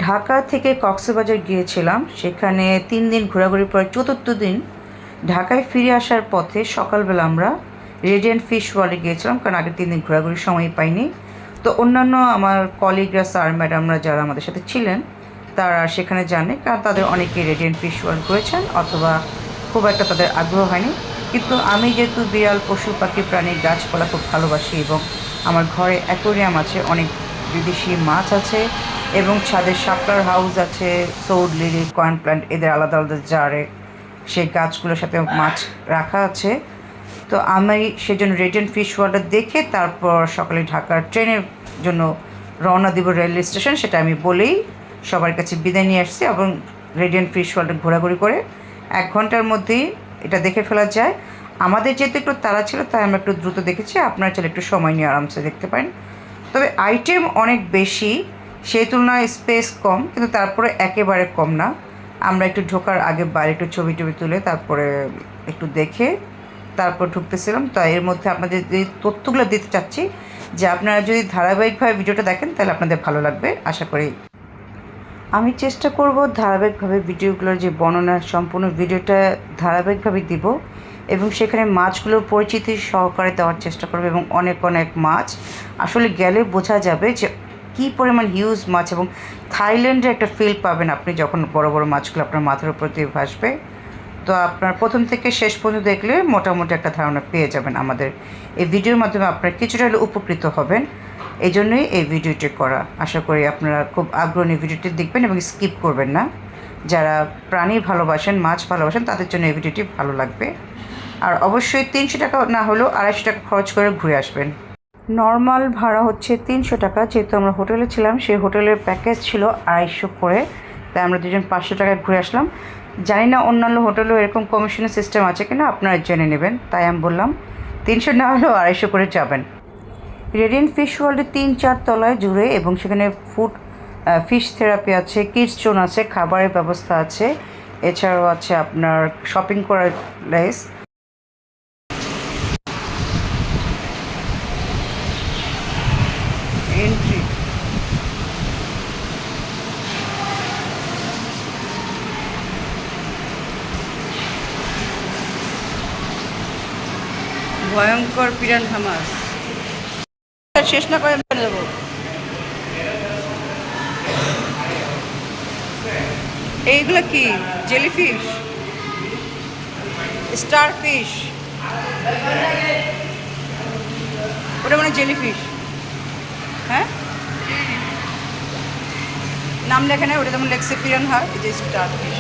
ঢাকা থেকে কক্সবাজার গিয়েছিলাম, সেখানে 3 দিন ঘোরাঘুরির পর চতুর্থ দিন ঢাকায় ফিরে আসার পথে সকালবেলা আমরা রেডিয়েন্ট ফিশ ওয়ার্ল্ডে গিয়েছিলাম, কারণ আগের 3 দিন ঘোরাঘুরির সময় পাইনি। তো অন্যান্য আমার কলিগরা, স্যার ম্যাডামরা যারা আমাদের সাথে ছিলেন তারা সেখানে জানে, কারণ তাদের অনেকেই রেডিয়েন্ট ফিশ ওয়ার্ল্ড করেছেন অথবা খুব একটা তাদের আগ্রহ হয়নি। কিন্তু আমি যেহেতু বিড়াল, পশু পাখি, প্রাণী, গাছপালা খুব ভালোবাসি এবং আমার ঘরে অ্যাকোরিয়াম আছে, অনেক বিদেশি মাছ আছে এবং ছাদে শাপলার হাউস আছে, সৌড লিলি, কয়েন প্ল্যান্ট, এদের আলাদা আলাদা জারে সেই গাছগুলোর সাথে মাছ রাখা আছে। তো আমি সেজন্য রেডিয়েন্ট ফিশ ওয়ার্ল্ডটা দেখে তারপর সকালে ঢাকার ট্রেনের জন্য রওনা দিব রেলওয়ে স্টেশন, সেটা আমি বলেই সবার কাছে বিদায় নিয়ে আসছি এবং রেডিয়েন্ট ফিশ ওয়ার্ল্ডে ঘোরাঘুরি করে 1 ঘন্টার মধ্যেই এটা দেখে ফেলা যায়। আমাদের যেহেতু একটু তাড়া ছিল তাই আমরা একটু দ্রুত দেখেছি, আপনারা চাইলে একটু সময় নিয়ে আরামসে দেখতে পারেন। তবে আইটেম অনেক বেশি, সেই তুলনায় স্পেস কম, কিন্তু তারপরে একেবারে কম না। আমরা একটু ঢোকার আগে বাইরে একটু ছবি টবি তুলে তারপরে একটু দেখে তারপর ঢুকতেছিলাম। তো এর মধ্যে আপনাদের যে তথ্যগুলো দিতে চাচ্ছি, যে আপনারা যদি ধারাবাহিকভাবে ভিডিওটা দেখেন তাহলে আপনাদের ভালো লাগবে আশা করি। আমি চেষ্টা করব ধারাবাহিকভাবে ভিডিওগুলোর যে বর্ণনা, সম্পূর্ণ ভিডিওটা ধারাবাহিকভাবে দিব এবং সেখানে মাছগুলোর পরিচিতি সহকারে দেওয়ার চেষ্টা করব এবং অনেক অনেক মাছ আসলে গেলে বোঝা যাবে যে কী পরিমাণ হিউজ মাছ, এবং থাইল্যান্ডের একটা ফিল পাবেন আপনি যখন বড় বড় মাছগুলো আপনার মাথার উপর দিয়ে ভাসবে। তো আপনার প্রথম থেকে শেষ পর্যন্ত দেখলে মোটামুটি একটা ধারণা পেয়ে যাবেন। আমাদের এই ভিডিওর মাধ্যমে আপনারা কিছুটা হলে উপকৃত হবেন, এই জন্যই এই ভিডিওটি করা। আশা করি আপনারা খুব আগ্রহী ভিডিওটি দেখবেন এবং স্কিপ করবেন না। যারা প্রাণী ভালোবাসেন, মাছ ভালোবাসেন, তাদের জন্য এই ভিডিওটি ভালো লাগবে। আর অবশ্যই 300 টাকা না হলেও 250 টাকা খরচ করে ঘুরে আসবেন। নর্মাল ভাড়া হচ্ছে 300 টাকা। যেহেতু আমরা হোটেলে ছিলাম, সেই হোটেলের প্যাকেজ ছিল 250 করে, তাই আমরা দুজন 500 টাকায় ঘুরে আসলাম। জানি না অন্যান্য হোটেলেও এরকম কমিশনের সিস্টেম আছে কিনা, আপনারা জেনে নেবেন। তাই আমি বললাম 300 না হলেও 250 করে যাবেন। রেডিয়েন্ট ফিশ ওয়ার্ল্ডে 3-4 তলায় জুড়ে, এবং সেখানে ফিশ থেরাপি আছে, কিডস জোন আছে, খাবারের ব্যবস্থা আছে, এছাড়াও আছে আপনার শপিং করার প্লেস। এন্ট্রি ভয়ঙ্কর পিরানহা মাছ শেষ না করে দেবো। এইগুলো কি? জেলিফিশ, স্টার ফিশ, ওটা মানে জেলিফিশ। হ্যাঁ, নাম লেখা নেই, ওটা যেমন লেখছে পিরানহা, এই যে স্টার ফিশ।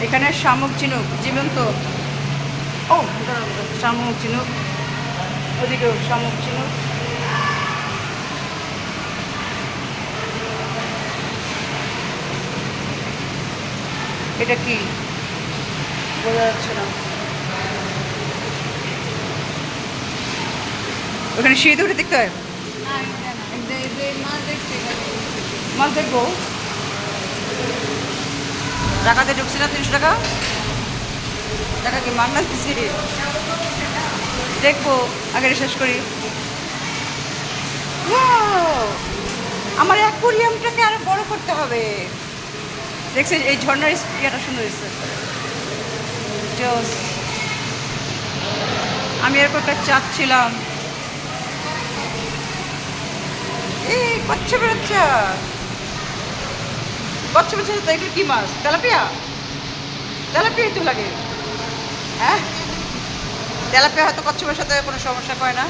এখানে শামুক ঝিনুক জীবন্ত, ও শামুক ঝিনুক, ওদিকেও শামুক ঝিনুক। এটা কি বোঝা যাচ্ছে না। ওখানে সিঁড়িতে উঠে দেখতে হয়। মাছ দেখবো, টাকাতে ঢুকছি না। 300 টাকা টাকা কি মাগনা দিচ্ছি? দেখবো, আগে শেষ করি। আমার অ্যাকোরিয়ামটাকে আরো বড় করতে হবে। দেখছি এই ঝর্ণার ইয়েটা সুন্দর হয়েছে। আমি এরকম একটা চাচ্ছিলাম। এই কচ্ছা বেড়াচ্ছা, কচ্ছা বেড়াচ্ছা তো এগুলো কি মাছ? তেলাপিয়া? তেলাপিয়াই তো লাগে। হ্যাঁ, তেলাপিয়া হয়তো কচ্ছপের সাথে কোনো সমস্যা করে না।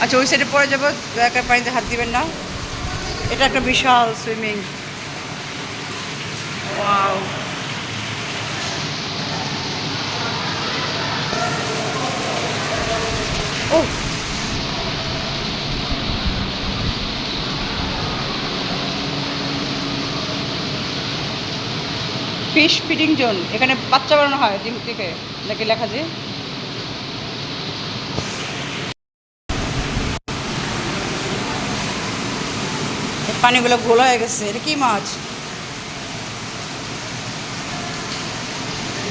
আচ্ছা, ওই সাইডে পড়ে যাবো, দয়া করে পানিতে হাত দিবেন না। এটা একটা বিশাল সুইমিং। ওয়াও, ও ফিশ ফিডিং জোন, এখানে বাচ্চা বানানো হয় ডিম থেকে নাকি লেখা যে। পানিগুলো ঘোলা হয়ে গেছে। এটা কি মাছ?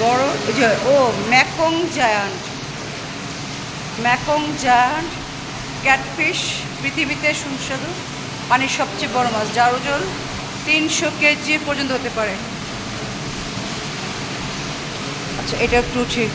বড় ওই যে, ও ম্যাকং জায়ান্ট, ম্যাকং জায়ান্ট। ক্যাটফিশ পৃথিবীতে সুস্বাদু পানির সবচেয়ে বড় মাছ, যার ওজন 300 কেজি পর্যন্ত হতে পারে। আচ্ছা, এটা একটু ঠিক।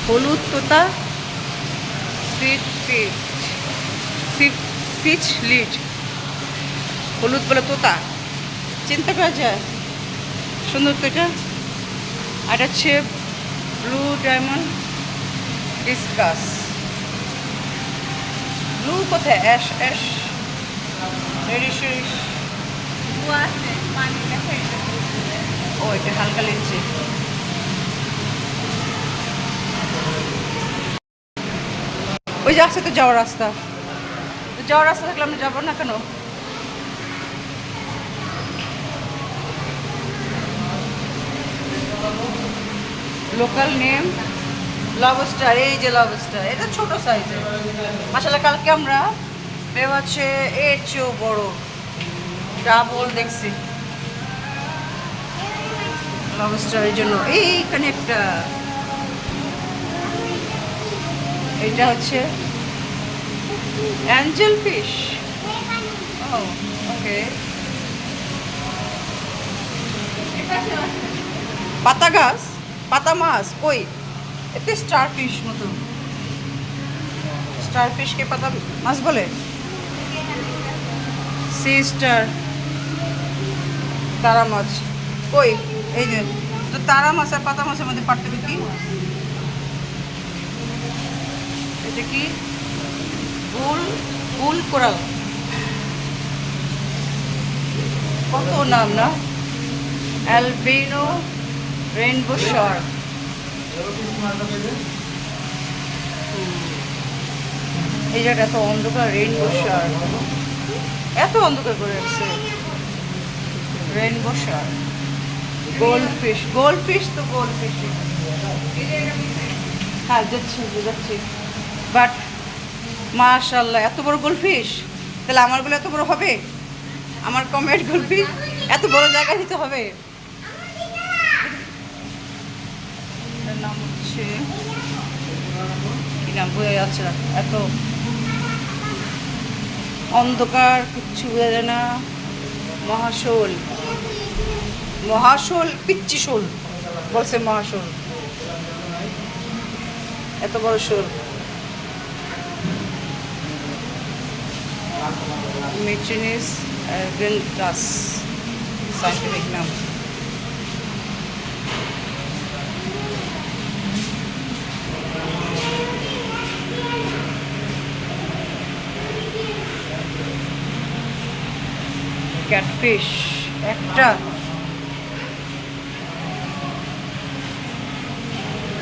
হলুদ তোতা ফিচ লিড, হলুদ বলে তোতা, চিন্তা করা যায়। সুন্দর তো এটা। আর এটা হচ্ছে ব্লু ডায়মন্ড ডিসকাস। ব্লু কোথায়? Ash ash reddish. ও, এটা হালকা লিখছে। ওই যে আসছে তো যাওয়ার রাস্তা, যাওয়ার রাস্তা থাকলে আমরা যাবো না কেন? Local name lobster. এই যে লবস্টার, এটা ছোট সাইজের মাশাআল্লাহ। কালকে আমরা হচ্ছে এর চেয়েও বড় ডাবল দেখছি লবস্টারের জন্য। এইখানে একটা, এটা হচ্ছে অ্যাঞ্জেল ফিশ। ও ওকে। পাতা গাছ, পাতা মাছ কই? এতে স্টার ফিশ মতো। স্টার ফিশকে পাতা মাছ বলে? সি স্টার, তারা মাছ কই? এই যে তো তারা মাছ আর পাতা মাছের মধ্যে পার্থক্য কি? এটা কি? বুল কোরাল। কত নাম না? Albino rainbow Shark. এই জায়গাটা এত অন্ধকার। রেইনবো শার্ক এত অন্ধকার করে রাখছে। Rainbow Shark, goldfish. গোল্ডফিশ তো গোল্ডফিশ। হ্যাঁ, যাচ্ছি। বাট মাশাআল্লাহ, এত বড় গোল্ডফিশ। তাহলে আমারগুলো এত বড় হবে? আমার কমেট গোল্ডফিশ এত বড় জায়গা দিতে হবে? এটার নাম হচ্ছে কি নাম বোঝা যাচ্ছে না, এত অন্ধকার, কিচ্ছু বোঝা যায় না। মহাশোল পিচ্চি শোল বলছে। মহাশোল, এত বড় শোল। মেচিনিস অ্যারগেন্টাস সাইন্টিফিক নাম। ক্যাটফিশ একটা।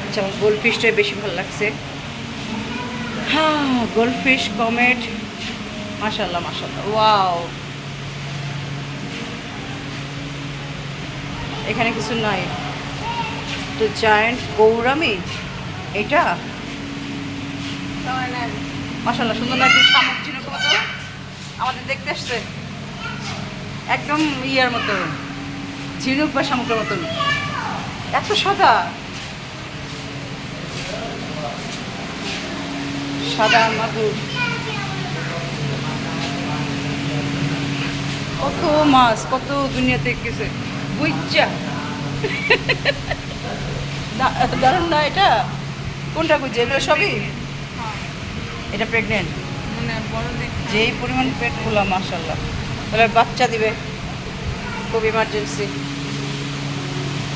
আচ্ছা, আমার গোল্ডফিশটাই বেশি ভালো লাগছে। হ্যাঁ, গোল্ডফিশ কমেট। মাশাআল্লাহ মাশাআল্লাহ, ওয়াও। এখানে কিছু নাই তো। জায়ান্ট গৌরামি, এটা মাশাআল্লাহ সুন্দর না? একটু শামুক ঝিনুক মতো আমাদের দেখতে আসছে, একদম ইয়ার মতো, ঝিনুক বা শামুকের মতন। এত সাদা সাদা মাগুর। কত মাছ, কত দুনিয়াতে গেছে বুঝছা। দারুণ না এটা? কোনটা বুঝছে? এগুলো সবই। এটা প্রেগনেন্ট, যেই পরিমাণ পেট খোলা মাশাআল্লাহ। তাহলে বাচ্চা দিবে, খুব ইমার্জেন্সি।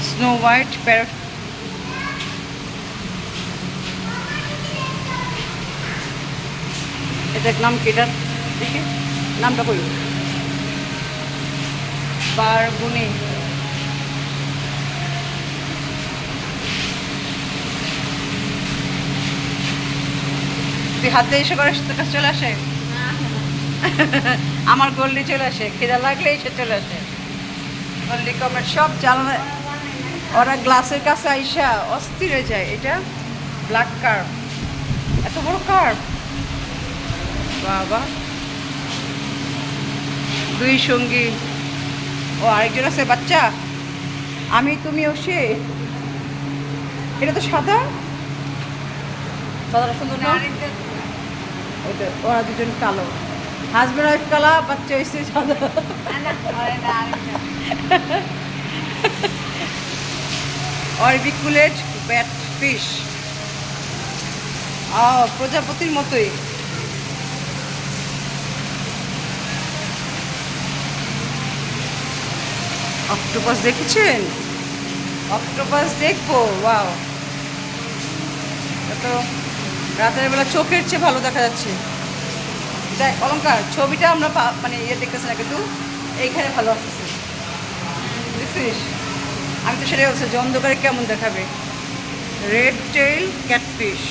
Snow white parrot. এটার নাম কি? এটার দেখি নামটা কই? বারগুনি। তুই হাতে এসে করে তোর কাছে চলে আসে? আমার গোল্ডি চলে আসে, খিদা লাগলে এসে চলে আসে। গোল্ডি কমের সব জ্বালানো, ওরা গ্লাসের কাছে আইসা অস্থির হয়ে যায়। এটা ব্ল্যাক কার্ভ, এত বড় কার্ভ, বাবা। দুই সঙ্গী, ও আরেকজন আছে বাচ্চা, আমি তুমি ও সে। এটা তো সাদা, সাদাটা সুন্দর না? ওইটা ওরা দুজন কালো, হাজব্যান্ড ওয়াইফ কালা, বাচ্চা হয়েছে সাদা। অরবিকুলেট ব্যাট ফিশ, প্রজাপতির মতোই। অক্টোপাস দেখেছেন? অক্টোপাস দেখবো, ওয়াও। তো রাতের বেলা চোখের চেয়ে ভালো দেখা যাচ্ছে। দেখ অলঙ্কার, ছবিটা আমরা মানে ইয়ে দেখতেছি না, কিন্তু এইখানে ভালো আসতেছে, দেখছিস? আমি তো সেটাই বলছি যে অন্ধকারে কেমন দেখাবে। Red tail catfish,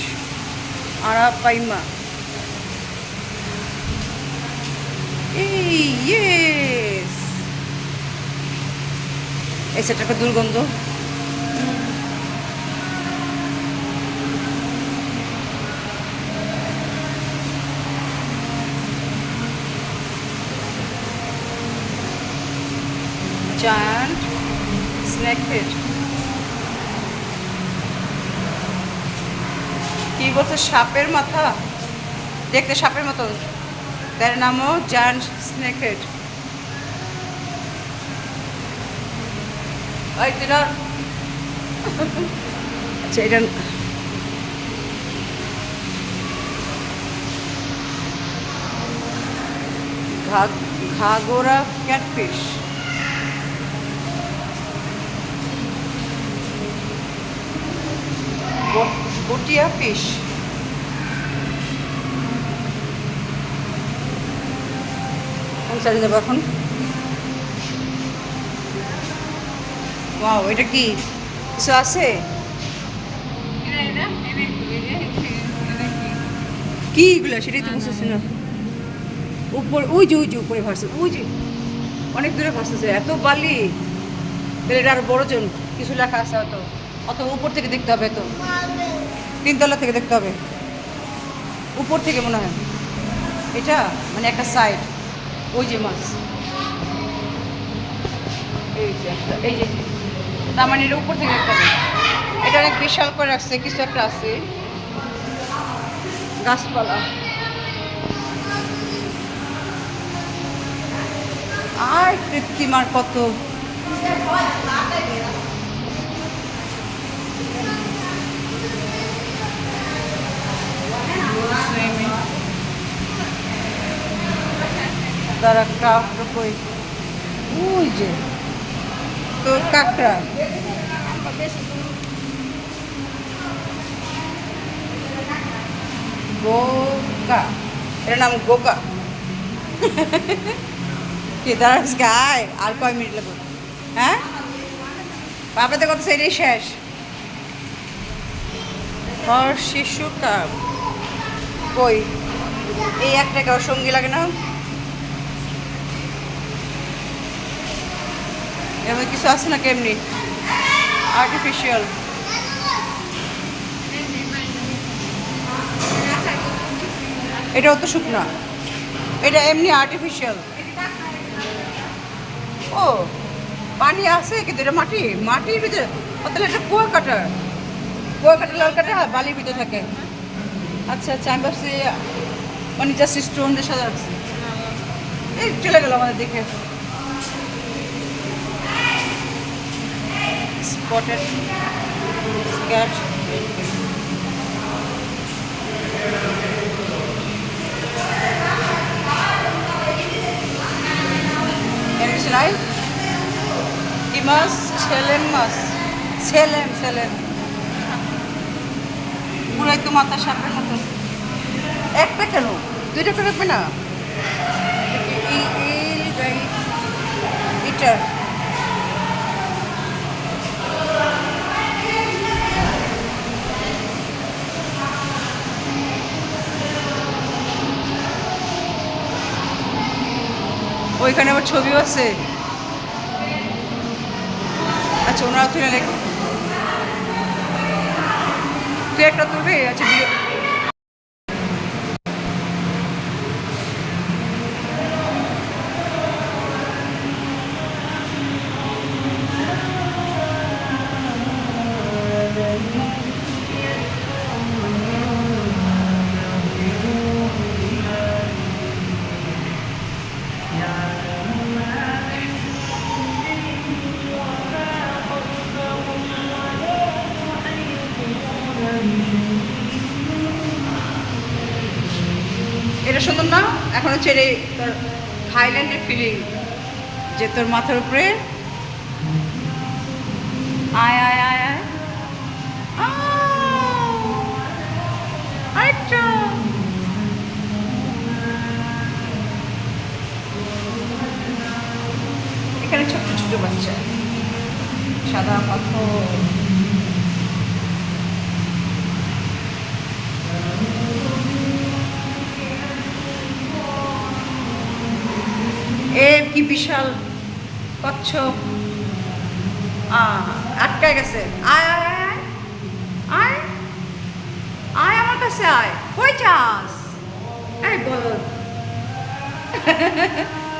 arapaima. Yes, এই সেটা একটা দুর্গন্ধ। জায়ান্ট স্নেকহেড, কি বলছে? সাপের মাথা, দেখতে সাপের মতো, তার নামও জায়ান্ট স্নেকহেড। আচ্ছা, এটা ঘাগোরা ক্যাটফিশ, বটিয়া ফিশ, কোন সাইডে যাবো এখন? ওয়াও, এটা কি কিছু আছে? কি এগুলো সেটাই তো বুঝতেছি না। উপর ওই যে উপরে ভাসছে, ওই যে অনেক দূরে ভাসতেছে, এত বালি। তাহলে এটা আরো বড় জন, কিছু লেখা আছে হয়তো, অত উপর থেকে দেখতে হবে, তো 3 তলা থেকে দেখতে হবে, উপর থেকে মনে হয় এটা, মানে একটা সাইড। ওই যে মাছ, এই যে তার মানে এটা উপর থেকে দেখতে হবে। এটা অনেক বিশাল করে রাখছে, কিছু একটা আছে, গাছপালা। আর কৃত্রিমার কত, তারা ক্রাফট কই, ওই যে তোর কাঁকড়া, গোকা, এর নাম গোকা। কেদার গায় আর কয় মিনিট লাগবে? হ্যাঁ, বাবাতে কত সেটাই শেষ। শিশু কাপ কই, এই একটা কেউ সঙ্গী লাগে না? এমন কিছু আছে না কেমনি আর্টিফিশিয়াল? এটাও তো শুকনা, এটা এমনি আর্টিফিশিয়াল। ও পানি আছে কিন্তু এটা মাটির ভিতরে, তাহলে এটা কুয়াকাটা লাল কাটা বালির ভিতরে থাকে। আচ্ছা আচ্ছা, আমি ভাবছি মানে জাস্ট স্টোন দিয়ে সাজা রাখছি। এই চলে গেল আমাদের দেখে। Spotted cat, right? ইমাস ছেলেম মাছ, ছেলেম পুরাই তো মাথা সাপের মতো। একটা কেন, 2টা করে রাখবে না? এটা ওইখানে আবার ছবিও আছে। আচ্ছা ওনারা তুলে লেখো, তুই একটা তুলবি? আচ্ছা এটা সুন্দর না? এখন হচ্ছে রে তোর থাইল্যান্ডের ফিলিং, যে তোর মাথার উপরে আয় আয় আয় আয় আরেকটা। এখানে ছোট্ট ছোট বাচ্চা, সাদা পাথর। এ কি বিশাল কচ্ছপ, আটকায় গেছে। আয় আয় আয় আয় আয় আমার কাছে আয়, কই চাস? এই বল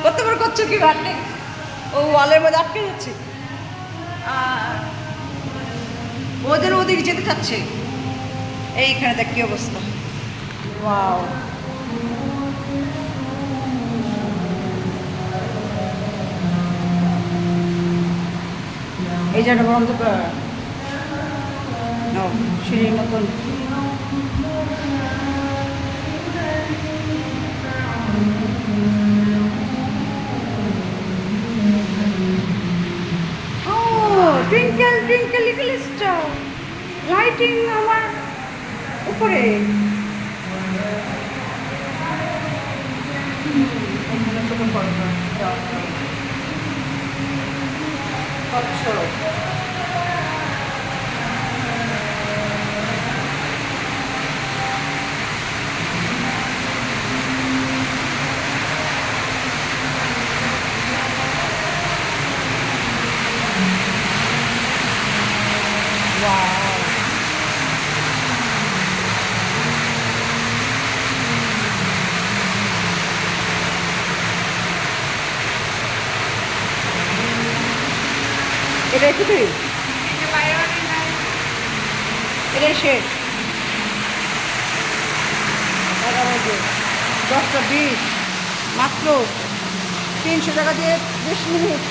কত বড় কচ্ছপ কি আটকে, ও ওয়ালের মধ্যে আটকে যাচ্ছে। ওদের ওদিকে যেতে চাচ্ছে। এইখানে দেখ কি অবস্থা। ওয়াও, এই জায়গাটা বরং তো সিঁড়ির মতন। Twinkle twinkle little star lighting আমার উপরে। এখানে ছোট পর্দা কচ্ছপ। এটা একটু তুই এটা শেষ 10টা 20 মাত্র 300 টাকা দিয়ে 20 মিনিট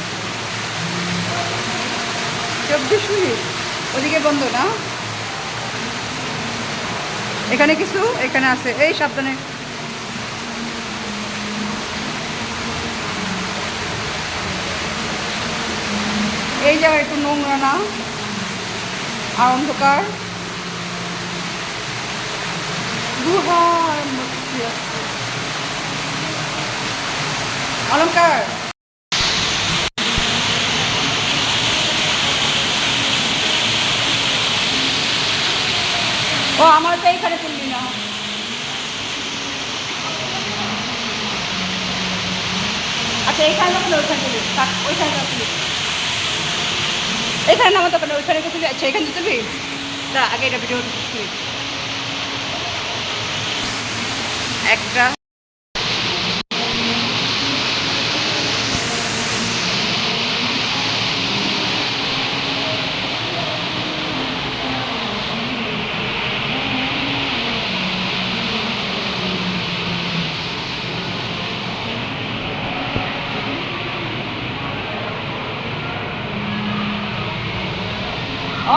24 মিনিট। ওদিকে বন্ধ না, এখানে কিছু এখানে আছে। এই সাবধানে। এই জায়গা একটু নোংরা না আর অন্ধকার, গুহার মধ্যে অলঙ্কার। ও আমার তো এইখানে তুলবি না। আচ্ছা এইখানে না, ওইখানে তুলি, ওইখানে তুলি, এখানে নামা দোকানে ওইখানে তুলি। আচ্ছা এখানে তুলবি না, আগে এটা ভিডিও তুলি একটা।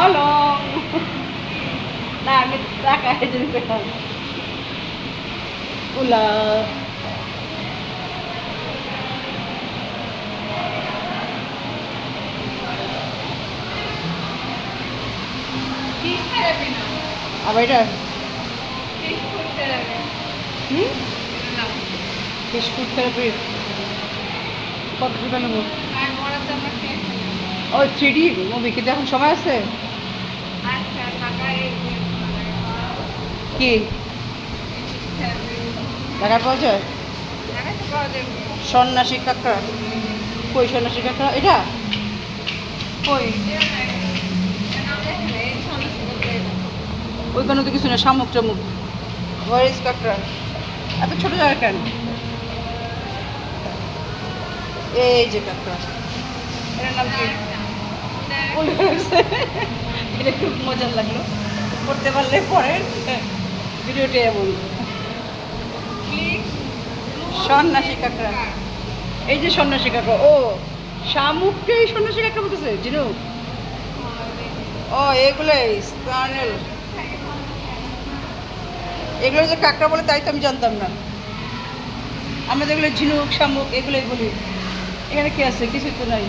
Olong. Nah, kita kayak jadi pegang. Ulah. Apa itu? Fish food therapy. Fish food therapy. কত টাকা নেব? ও 3D মুভি কি এখন সময় আছে? আচ্ছা ঢাকায় কি ঢাকায় পাওয়া যায়? ঢাকায় পাওয়া যায় সন্ন্যাসী কাঁকড়া, কই সন্ন্যাসী কাঁকড়া এটা কই? ওইখানে তো কিছু না, শামুক টামুক। ভয়েস কাঁকড়া এত ছোট জায়গা কেন? এই যে কাঁকড়া, এটার নাম কি? এটা খুব মজার লাগলো, করতে পারলে পরের ভিডিওটি এমন। সন্ন্যাসী কাঁকড়া, এই যে সন্ন্যাসী কাঁকড়া। ও শামুককে সন্ন্যাসী কাঁকড়া বলতেছে জিনু? ও এগুলোই স্পার্নেল, এগুলো যে কাঁকড়া বলে তাই তো আমি জানতাম না। আমরা যেগুলো ঝিনুক শামুক এগুলোই বলি। এখানে কি আছে? কিছু তো নাই।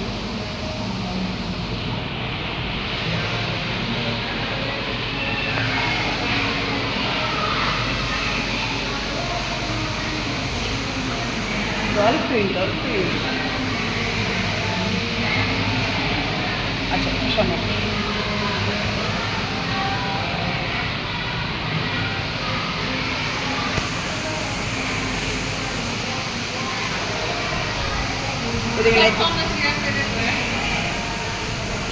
Dolphin, dolphin. আচ্ছা শোনো,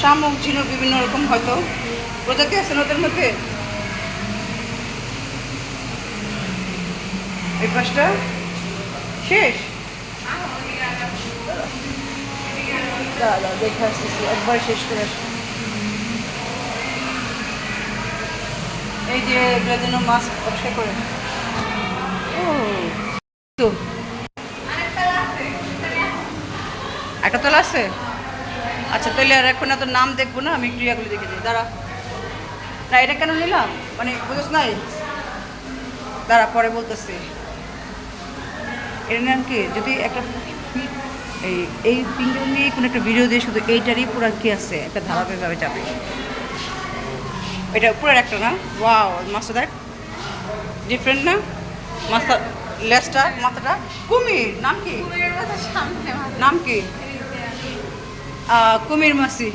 শামুক ঝিনুক বিভিন্ন রকম হয়তো প্রজাতি আছে নদের মধ্যে। এই পাশটা শেষ। দাদা দেখে আসতেছি, একবার শেষ করে আসি। এই যে এগুলোর জন্য মাছ ব্যবসা করে। ও তো একটা তোলা আছে। আচ্ছা তাহলে আর এখন এত নাম দেখবো না, আমি একটু ইয়াগুলো দেখে দিই। দাঁড়া, না এটা কেন নিলাম মানে বুঝছ নাই, দাঁড়া পরে বলতেছি। এর নাম কি? যদি একটা এই পিঙ্গল নিয়ে কোনো একটা ভিডিও দিয়ে শুধু এইটারই পুরো কি আছে একটা ধারাবাহিকভাবে যাবে। এটা পুরো একটা না? ওয়াও, মাছটা দেখ ডিফারেন্ট না? মাছটা লেজটা মাথাটা কুমির। নাম কি? নাম কি? কুমির মাছি,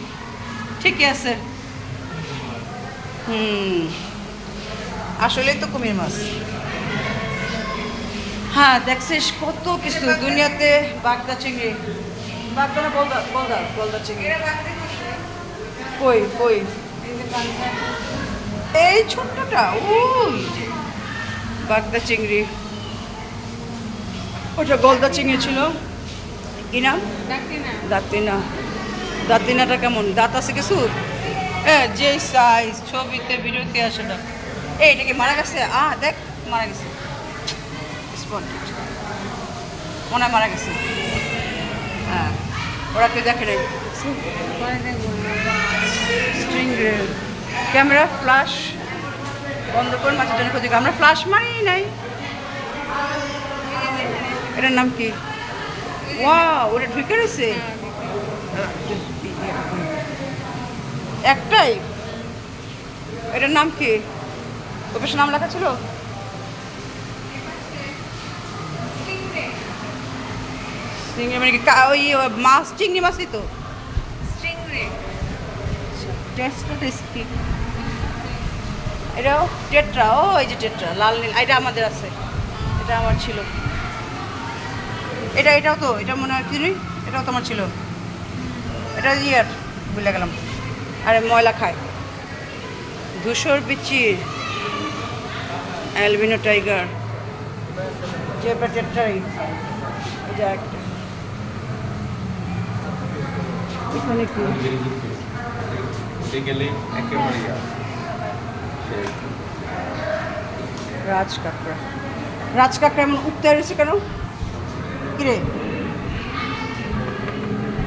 ঠিকই আছে। আসলেই তো কুমির মাছ। হ্যাঁ দেখছিস কত কিছু দুনিয়াতে। বাগদা চিংড়ি, বাগদা না বলদা? বলদা, বলদা চিংড়ি। কই কই? এই ছোট্টটা, ওই বাগদা চিংড়ি। ওটা গলদা চিংড়ি ছিল। কি নাম? দাঁতিনা। দাঁতিনাটা কেমন? দাঁত আছে কিছু? হ্যাঁ যে সাইজ, ছবিতে ভিডিওতে আসে না। এটা কি মারা গেছে? দেখ মারা গেছে, মনে হয় মারা গেছে। হ্যাঁ ওরা কেউ দেখে নাই। স্ট্রিংরে ক্যামেরা ফ্ল্যাশ বন্ধ করে মাছের জন্য ক্ষতি। আমরা ফ্ল্যাশ মারি নাই। এটার নাম কি? ওয়াও, ওটা ঢুকে রয়েছে একটাই। এটার নাম কি? ওর পাশে নাম লেখা ছিল। চিংড়ি মানে কি? ওই মাছ, চিংড়ি মাছই তো। এটাও টেট্রা। ও এই যে টেট্রা, লাল নীল, এটা আমাদের আছে, এটা আমার ছিল। এটাও তো, এটা মনে হয় কি? এটাও তোমার ছিল। এটা ইয়ার ভুলে গেলাম। আরে ময়লা খায়। ধূসর বিচির অ্যালবিনো টাইগার, জেব্রা টেট্রাই। এটা একটা এখানে কি? রাজ কাঁকড়া। রাজ কাঁকড়া এমন উঠতে রয়েছে কেন? কিরে?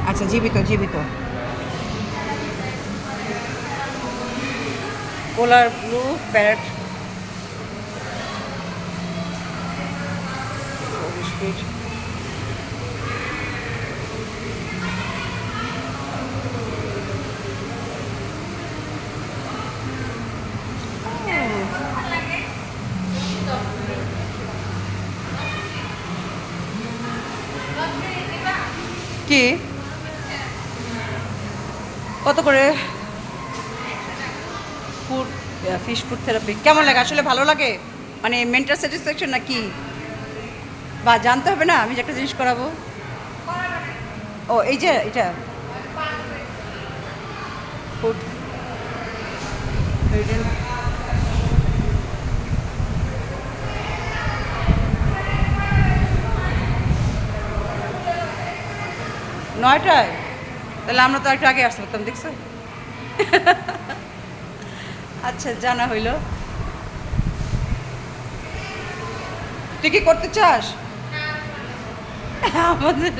আচ্ছা জীবিত, জীবিত। পোলার ব্লু প্যারেট। কি কত করে? ফুড, ফিশ ফুড থেরাপি কেমন লাগে? আসলে ভালো লাগে মানে মেন্টাল স্যাটিসফ্যাকশন না কি? বা জানতে হবে না আমি যে একটা জিনিস করাবো। ও এই যে এটা ফুড নয়টায়, তাহলে আমরা তো একটু আগে আসতে পারতাম, দেখছো? আচ্ছা জানা হইল। তুই কি করতে চাস আমাদের?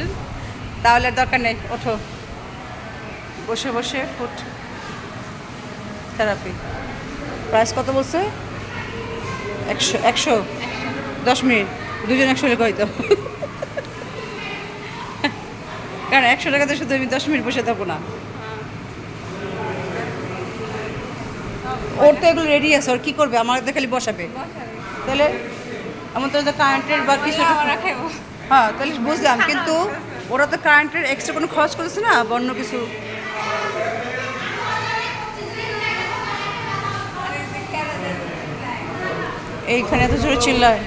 তাহলে দরকার নেই, ওঠো। বসে বসে ফুড থেরাপি। প্রাইস কত বলছে? 100 10 মিনিট, দুজন 100 হলে হয়তো। কারণ 100 টাকাতে শুধু আমি 10 মিনিট বসে থাকবো না। ওর তো এগুলো রেডি আছে, ওর কী করবে? আমার খালি বসাবে। তাহলে আমার তো কারেন্টের বা কিছু, হ্যাঁ তাহলে বুঝলাম, কিন্তু ওরা তো কারেন্টের এক্সট্রা কোনো খরচ করেছে না বা অন্য কিছু? এইখানে এত জোরে চিল্লায়।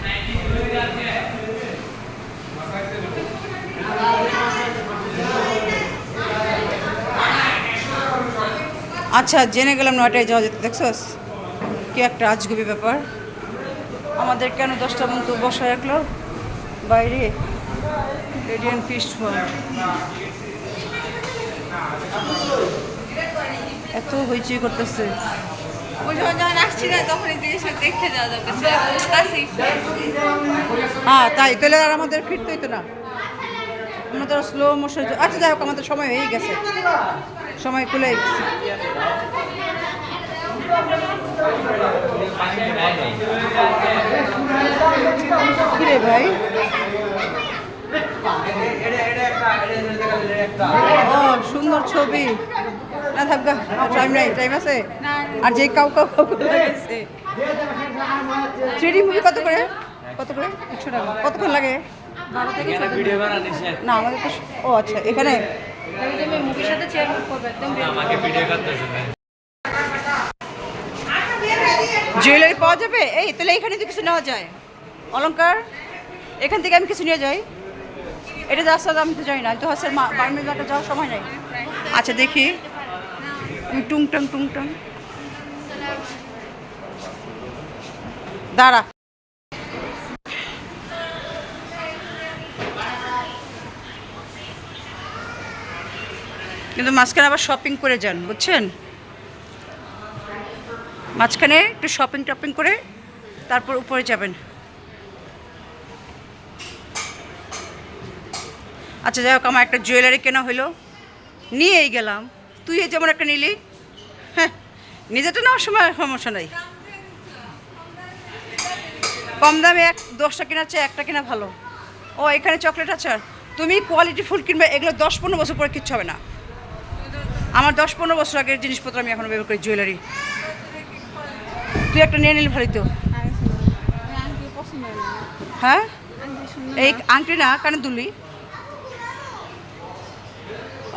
আচ্ছা জেনে গেলাম 9টায় যাওয়া যেত, দেখছস কি একটা আজগুবি ব্যাপার। আমাদের কেন 10টা পর্যন্ত বসায় রাখলো বাইরে? রেডিয়েন্ট ফিস্ট হল এত হইচই করতেছে। হ্যাঁ তাই, তাহলে আর আমাদের ফিরতে হইতো না, আমাদের স্লো মোশন। আচ্ছা যাই হোক, আমাদের সময় হয়ে গেছে, সময় খুলে গেছে। কিরে ভাই, ও সুন্দর ছবি না থাকবে, টাইম নাই, টাইম আছে। আর যে কাউ কাউ কাউ লাগাইছে 3D মুভি কত করে? কত করে? 100 টাকা। কতক্ষণ লাগে? না আমাদের তো, ও আচ্ছা এখানে জুয়েলারি পাওয়া যাবে। এই তাহলে এখানে তো কিছু নেওয়া যায়, অলংকার এখান থেকে আমি কিছু নিয়ে যাই। এটা রাস্তা আমি তো জানি না, আমি তো হচ্ছে বার্মিংহামে যাওয়ার সময় নাই। আচ্ছা দেখি, টুংটাং টুংটাং দাঁড়া। কিন্তু মাঝখানে আবার শপিং করে যান, বুঝছেন? মাঝখানে একটু শপিং টপিং করে তারপর উপরে যাবেন। আচ্ছা যাই হোক, আমার একটা জুয়েলারি কেনা হইলো, নিয়েই গেলাম। তুই যেমন একটা নিলি, হ্যাঁ নিজেটা নেওয়ার সময় সমস্যা নেই। কম দামে 10টা কেনার চেয়ে একটা কেনা ভালো। ও এখানে চকলেট আছে, তুমি কোয়ালিটি ফুল কিনবে, এগুলো 10-15 বছর পরে কিচ্ছু হবে না। আমার 10-15 বছর আগের জিনিসপত্র আমি এখনো ব্যবহার করি, জুয়েলারি। তুই একটা নিয়ে নিলে ভালোই তো। হ্যাঁ এই আংটি না, কানে দুলি।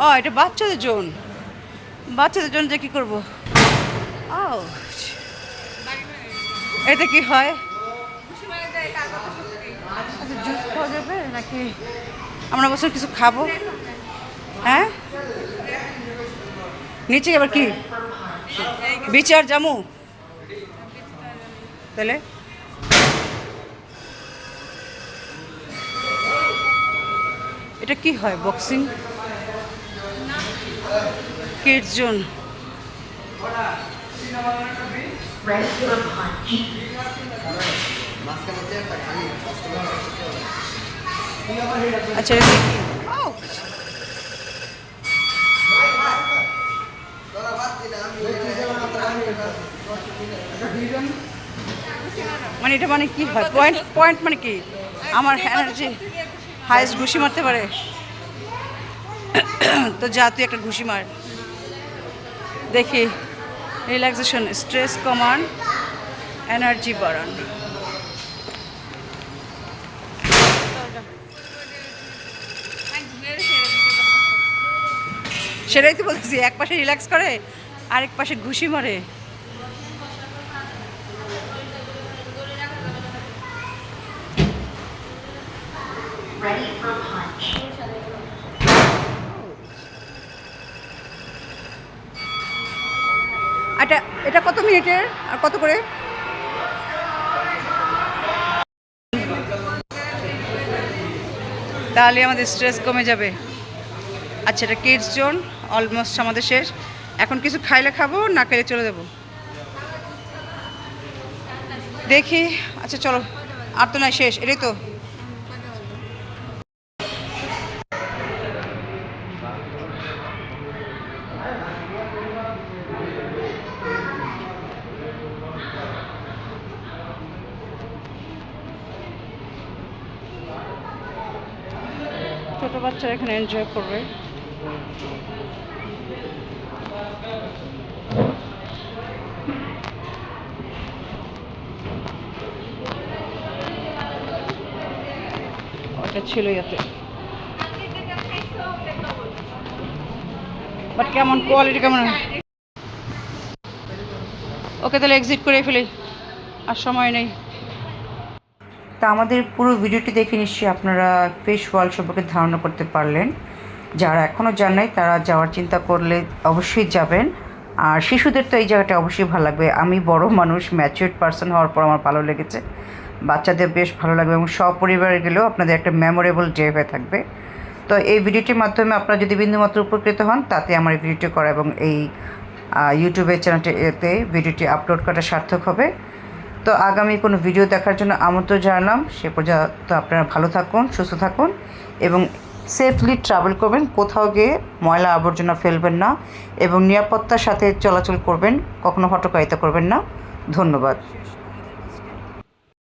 ও এটা বাচ্চাদের জন্য, বাচ্চাদের জন্য যে কী করবো? ও এটা কি হয়? জুস খাওয়া যাবে নাকি আমরা বছর কিছু খাবো? হ্যাঁ নিচে আবার কি বিচার জামু? তাহলে এটা কি হয়? Boxing kids zone. আচ্ছা মানে এটা মানে কি হয়? পয়েন্ট পয়েন্ট মানে কি? আমার এনার্জি হাইস্ট ঘুষি মারতে পারে তো যা তুই একটা ঘুষি মার দেখি। রিল্যাক্সেশন, স্ট্রেস কমান, এনার্জি বাড়ান। সেটাই তো বলতেছি, এক পাশে রিল্যাক্স করে আরেক পাশে ঘুষি মারে। এটা এটা কত মিনিটের আর কত করে? তাহলে আমাদের স্ট্রেস কমে যাবে। আচ্ছা, এটা কিডস জোন অলমোস্ট আমাদের শেষ। এখন কিছু খাইলে খাবো, না খেলে চলে যাবো দেখি। আচ্ছা চলো, আর তো নয়, শেষ এটাই তো। ছোট বাচ্চারা এখানে এনজয় করবে। ওটা ছিল ইয়াতে, বাট কেমন কোয়ালিটি কেমন? ওকে তাহলে এক্সিট করে ফেলি, আর সময় নেই। তা আমাদের পুরো ভিডিওটি দেখে নিশ্চয়ই আপনারা ফিশ ওয়ার্ল্ড সম্পর্কে ধারণা করতে পারলেন। যারা এখনও যান নাই তারা যাওয়ার চিন্তা করলে অবশ্যই যাবেন। আর শিশুদের তো এই জায়গাটা অবশ্যই ভালো লাগবে। আমি বড় মানুষ, ম্যাচিউরড পারসন হওয়ার পর আমার ভালো লেগেছে, বাচ্চাদের বেশ ভালো লাগবে এবং সপরিবারে গেলেও আপনাদের একটা মেমোরেবল ডে হয়ে থাকবে। তো এই ভিডিওটির মাধ্যমে আপনারা যদি বিন্দুমাত্র উপকৃত হন, তাতে আমার এই ভিডিওটি করা এবং এই ইউটিউবের চ্যানেলটিতে ভিডিওটি আপলোড করা সার্থক হবে। তো আগামী কোনো ভিডিও দেখার জন্য আমন্ত্রণ জানালাম। সে পর্যন্ত আপনারা ভালো থাকুন, সুস্থ থাকুন এবং সেফলি ট্রাভেল করবেন। কোথাও গিয়ে ময়লা আবর্জনা ফেলবেন না এবং নিরাপত্তার সাথে চলাচল করবেন, কখনো হটকারিতা করবেন না। ধন্যবাদ।